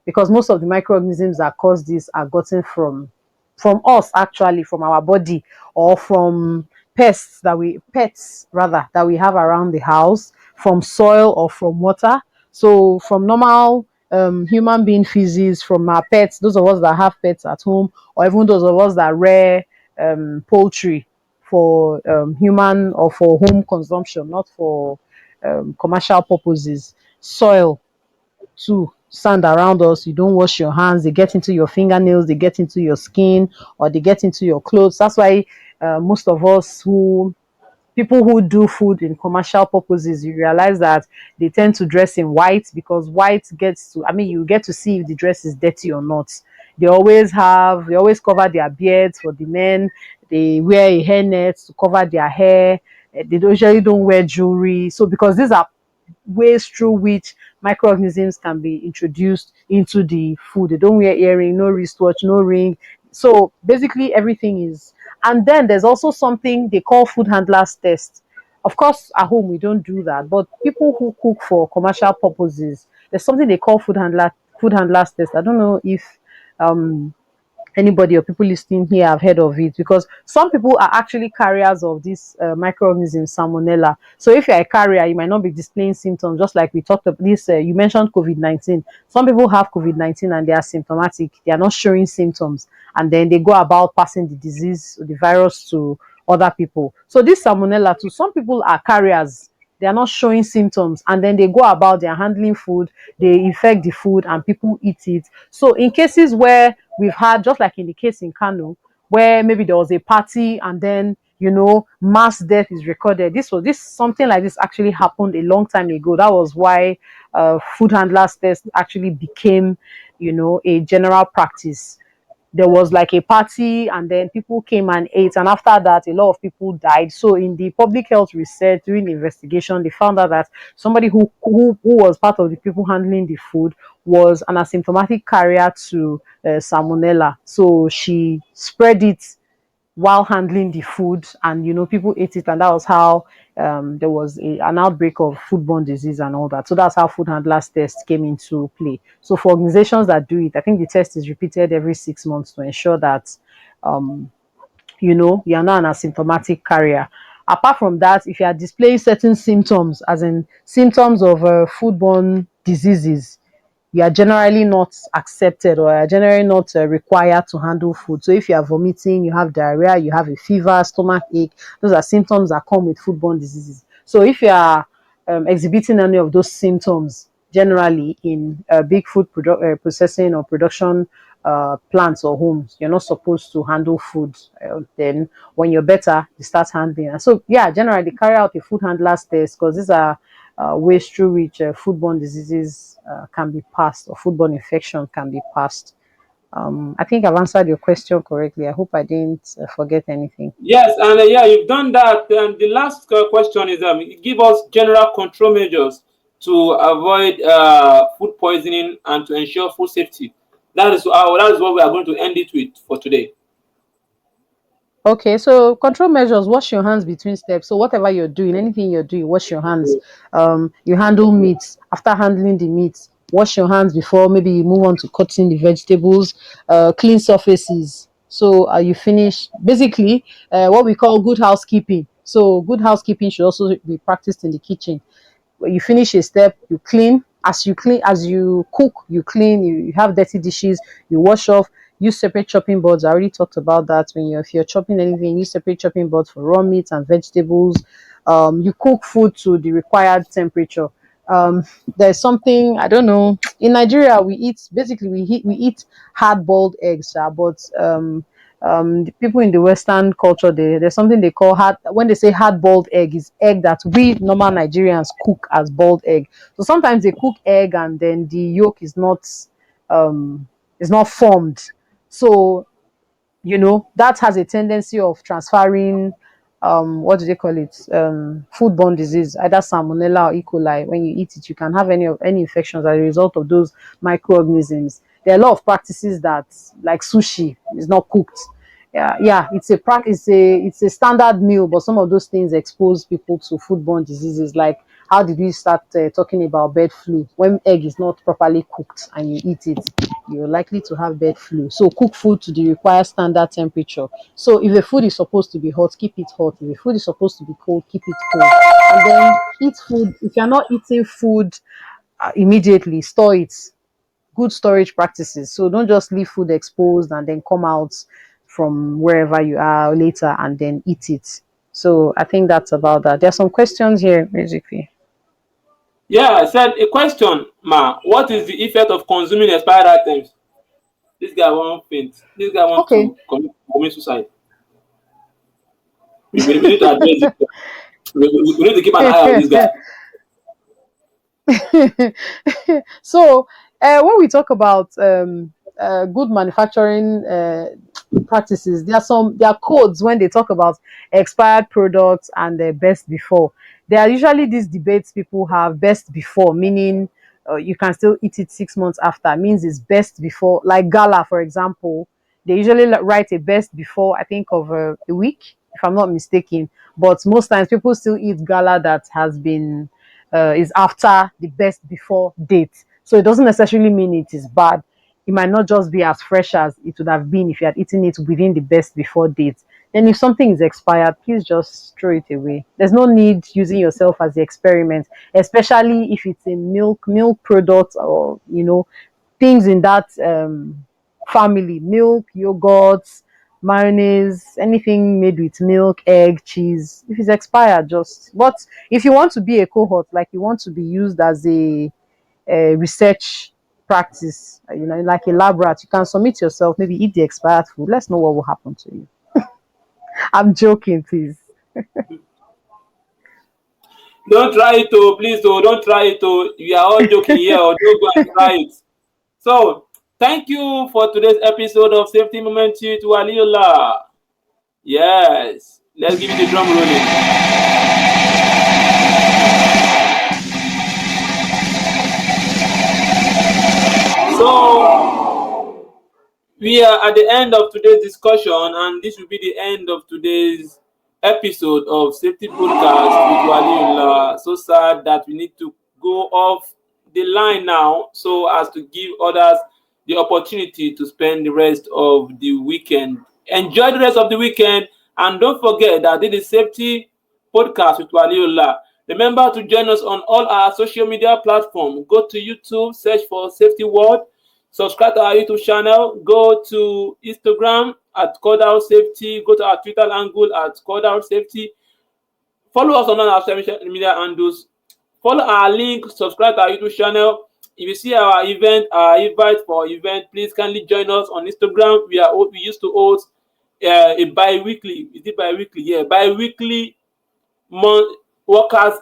because most of the microorganisms that cause this are gotten from us, actually, from our body, or from pets rather, that we have around the house, from soil or from water. So from normal human being feces, from our pets, those of us that have pets at home, or even those of us that rear poultry for human or for home consumption, not for commercial purposes. Soil too, sand around us, you don't wash your hands, they get into your fingernails, they get into your skin, or they get into your clothes. That's why most of us who people who do food in commercial purposes, you realize that they tend to dress in white, because white gets to, I mean, you get to see if the dress is dirty or not. They always cover their beards. For the men, they wear a hairnet to cover their hair. They usually don't wear jewelry. So because these are ways through which microorganisms can be introduced into the food. They don't wear earring, no wristwatch, no ring. So basically everything is, and then there's also something they call food handlers test. Of course, at home we don't do that, but people who cook for commercial purposes, there's something they call food handlers test. I don't know if um anybody or people listening here have heard of it, because some people are actually carriers of this microorganism salmonella. So if you're a carrier, you might not be displaying symptoms, just like we talked about this. You mentioned COVID-19. Some people have COVID-19 and they are symptomatic, they are not showing symptoms, and then they go about passing the disease, the virus, to other people. So this salmonella too, some people are carriers, they are not showing symptoms, and then they go about their handling food, they infect the food and people eat it. So in cases where we've had, just like in the case in Kano, where maybe there was a party and then mass death is recorded. This something like this actually happened a long time ago. That was why food handlers test actually became a general practice. There was like a party and then people came and ate, and after that a lot of people died. So in the public health research during the investigation, they found out that somebody who was part of the people handling the food was an asymptomatic carrier to salmonella. So she spread it while handling the food, and people ate it, and that was how there was an outbreak of foodborne disease and all that. So that's how food handlers test came into play. So for organizations that do it, I think the test is repeated every 6 months to ensure that um, you're not an asymptomatic carrier. Apart from that, if you are displaying certain symptoms, as in symptoms of foodborne diseases, you are generally not accepted, or are generally not required to handle food. So if you are vomiting, you have diarrhea, you have a fever, stomach ache, those are symptoms that come with foodborne diseases. So if you are exhibiting any of those symptoms, generally in big food processing or production plants or homes, you're not supposed to handle food. Then when you're better, you start handling. And so yeah, generally carry out a food handler's test, because these are ways through which foodborne diseases can be passed, or foodborne infection can be passed. I think I've answered your question correctly. I hope I didn't forget anything. Yes, and yeah, you've done that. And the last question is give us general control measures to avoid food poisoning and to ensure food safety. That is what we are going to end it with for today. Okay, so control measures: wash your hands between steps. So whatever you're doing, anything you're doing, wash your hands. You handle meats. After handling the meats, wash your hands before maybe you move on to cutting the vegetables. Clean surfaces. So you finish basically what we call good housekeeping. So good housekeeping should also be practiced in the kitchen. When you finish a step, you clean. As you cook, you clean. You have dirty dishes, you wash off. Use separate chopping boards. I already talked about that. If you're chopping anything, use separate chopping boards for raw meat and vegetables. You cook food to the required temperature. Um, there's something I don't know. In Nigeria, we eat hard boiled eggs, but the people in the Western culture, there's something they call hard. When they say hard boiled egg, is egg that we normal Nigerians cook as boiled egg. So sometimes they cook egg and then the yolk um is not formed. So that has a tendency of transferring what do they call it, foodborne disease, either salmonella or E. coli. When you eat it, you can have any infections as a result of those microorganisms. There are a lot of practices that, like sushi, is not cooked. Yeah, it's a standard meal, but some of those things expose people to foodborne diseases. Like, how did we start talking about bird flu? When egg is not properly cooked and you eat it, you're likely to have bird flu. So cook food to the required standard temperature. So if the food is supposed to be hot, keep it hot. If the food is supposed to be cold, keep it cold. And then eat food. If you're not eating food immediately, store it. Good storage practices. So don't just leave food exposed and then come out from wherever you are later and then eat it. So I think that's about that. There are some questions here, basically. Yeah, I said a question, ma. What is the effect of consuming expired items? This guy wants faint. This guy wants Okay. to commit suicide. We need to address it. We need to keep an eye on this guy. So when we talk about good manufacturing practices, there are codes when they talk about expired products and best before. There are usually these debates people have. Best before meaning you can still eat it 6 months after, means it's best before. Like gala, for example, they usually write a best before, I think, of a week, if I'm not mistaken. But most times people still eat gala that has been is after the best before date. So it doesn't necessarily mean it is bad. It might not just be as fresh as it would have been if you had eaten it within the best before date. Then if something is expired, please just throw it away. There's no need using yourself as the experiment, especially if it's a milk product, or things in that family: milk, yogurts, mayonnaise, anything made with milk, egg, cheese. If it's expired, just. But if you want to be a cohort, like you want to be used as a research practice, like a lab rat, you can submit yourself, maybe eat the expired food. Let's know what will happen to you. I'm joking, please. Don't try it, oh, please, oh, don't try it, oh. We are all joking here, oh, don't go and try it. So, thank you for today's episode of Safety Moment to Aliola. Yes, let's give it the drum rolling. So, we are at the end of today's discussion, and this will be the end of today's episode of Safety Podcast with Waliola. So sad that we need to go off the line now so as to give others the opportunity to spend the rest of the weekend. Enjoy the rest of the weekend, and don't forget that this is Safety Podcast with Waliola. Remember to join us on all our social media platforms. Go to YouTube, search for Safety World. Subscribe to our YouTube channel. Go to Instagram at Codout Safety. Go to our Twitter handle at Codout Safety. Follow us on all our social media handles. Follow our link. Subscribe to our YouTube channel. If you see our event, our invite for event, please kindly join us on Instagram. We used to host a bi-weekly. Is it bi-weekly? Yeah, bi-weekly workers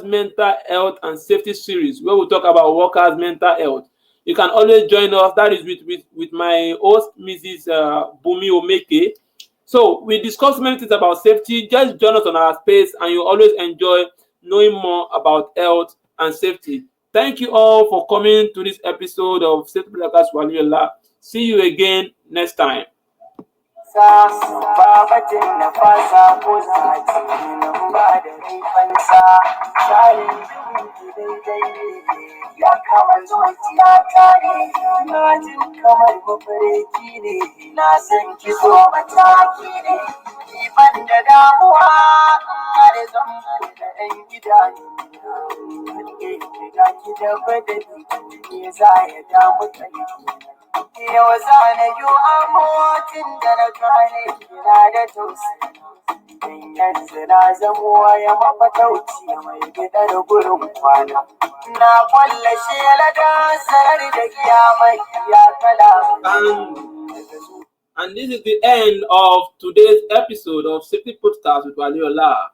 mental health and safety series where we talk about workers mental health. You can always join us. That is with my host, Mrs. Bumi Omeke. So we discuss many things about safety. Just join us on our space and you always enjoy knowing more about health and safety. Thank you all for coming to this episode of Safety Podcast Waliola. See you again next time. Babatin na fasa ko za a nan ba da rifansa tsarin daidai ne ya kama zuciya ta ne na jin kamar mafarki ne na san ki zo mataki ne ban da damuwa da zan da ɗan gida ne ga ki da badali ne za ya damu kalki yau zane yi amotin da na gane kina da tausayi yanzu na zamo ya mafatauci mai gida da gurin kwana na kwalla shela da sanar da kiyamai ya kala. And this is the end of today's episode of Safety Podcast with Waliola.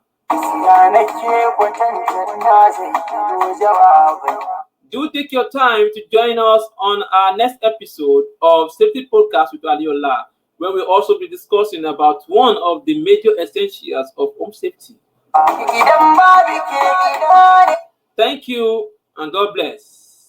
Do take your time to join us on our next episode of Safety Podcast with Waliola, where we'll also be discussing about one of the major essentials of home safety. Thank you and God bless.